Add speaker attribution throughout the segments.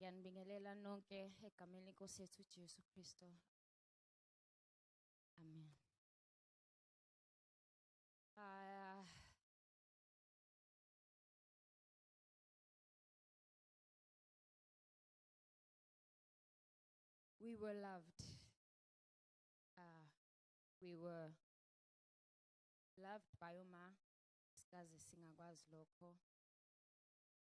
Speaker 1: Ngiyanibingelela nonke egameni lenkosi yethu uJesu Kristu. Amen. We were loved. We were loved by Uma. Sikaze singakwazi lokho.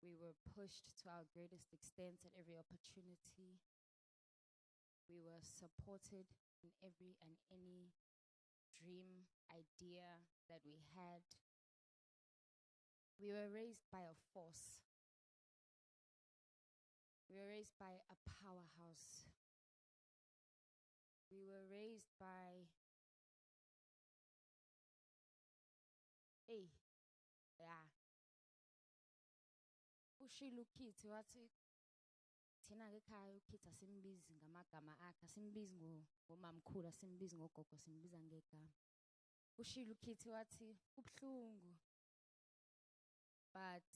Speaker 1: We were pushed to our greatest extent at every opportunity. We were supported in every and any dream, idea that we had. We were raised by a force. We were raised by a powerhouse. We were raised by ushilo uKithi wathi thina ke ekhaya uKithi asimbizi ngamagama akhe, asimbizi ngomamkhulu, asimbizi ngogogo, simbiza ngegama. Ushilo uKithi wathi kubhlungu. But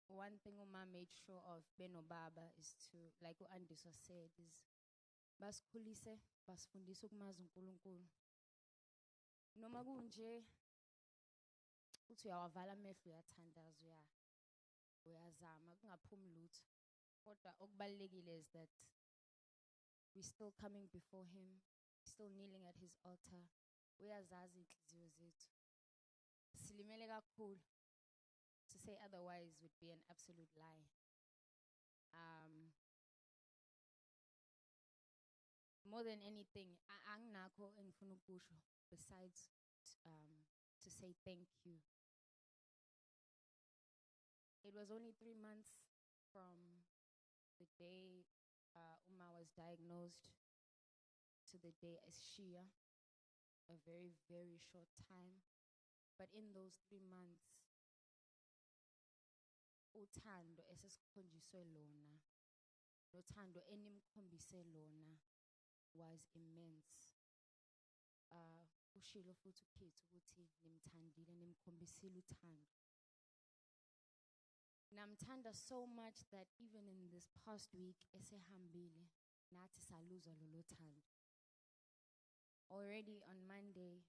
Speaker 1: one thing Uma made sure of benobaba is to, like uAndiswa said, is basikhulise basifundisa ukumazi uNkulunkulu. Noma kunje uthi uyawavala amehlo uyathandaza uyazama kungaphumi lutho. Kodwa okubalekile is that we still coming before him, still kneeling at his altar. Uyazazi inhliziyo zethu. Silimele kakhulu. To say otherwise would be an absolute lie. More than anything, anginakho engifuna ukusho besides to say thank you. It was only 3 months from the day Uma was diagnosed to the day Shia, a very, very short time. But in those 3 months, uthando esesikhonjiswe lona, nothando enimkhombise lona was immense. Ushilo futhi uKithi ukuthi nimthandile, nimkhombisile uthando. Namthanda so much that even in this past week esehambile nathi saluza lolo thando. Already on Monday,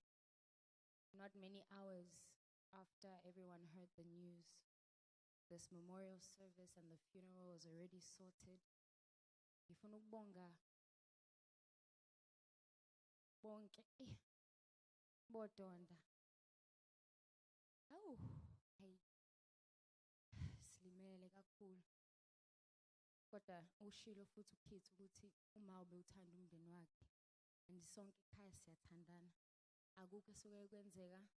Speaker 1: not many hours after everyone heard the news, this memorial service and the funeral was already sorted. Ngifuna ukubonga bonke bodonda. Hey. Silimele kakhulu. Kodwa ushilo futhi uKithi ukuthi uma ube uthanda umndeni wakhe and sonke ekhaya siyathandana. Akukho esuke kwenzeka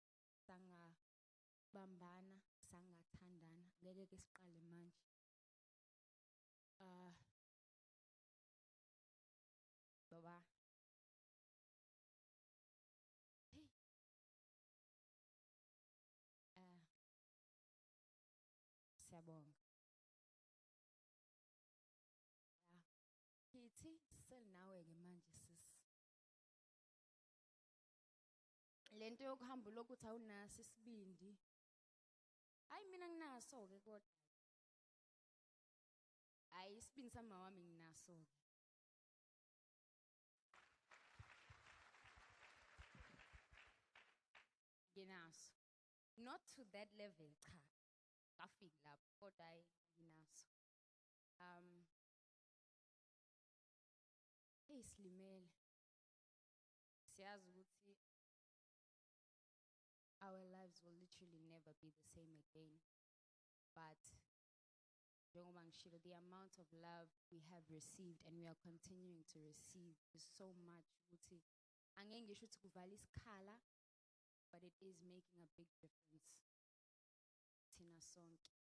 Speaker 1: sangabambana, sangathandana. Ngeke ke siqale manje. Baba. Hey. Siyabonga. Kithi selinawe ke manje sis. Lento yokuhamba lokuthi awunaso isibindi. Hayi mina nginaso ke kodwa. Hayi isibindi sama wami nginaso ke. Nginaso. Not to that level cha. Ngafika lapho kodwa hayi nginaso. Hey silimele. Siyazi ukuthi our lives will literally never be the same again. But the amount of love we have received and we are continuing to receive is so much. But it is making a big difference. Tina sonke.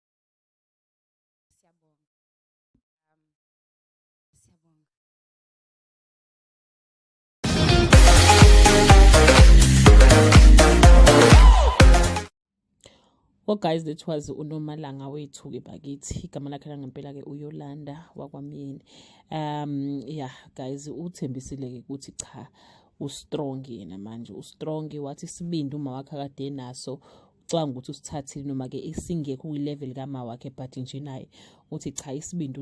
Speaker 1: Siyabonga. Siyabonga.
Speaker 2: Well guys, that was uNomalanga wethu ke bakithi. Igama lakhe langempela ke uYolanda wakwamyeni. Yeah guys, uthembisile ke ukuthi cha ustrong yena manje. Ustrong wathi sibindi uma wakhe kade naso ucabanga ukuthi usithathile noma ke isingekho kwi-level kama wakhe, but nje naye uthi cha, isibindi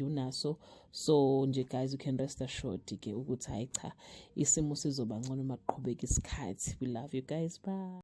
Speaker 2: unaso. So nje guys, you can rest assured ke ukuthi hayi cha, isimo sizoba ngcono uma kuqhubeka isikhathi. We love you guys, bye.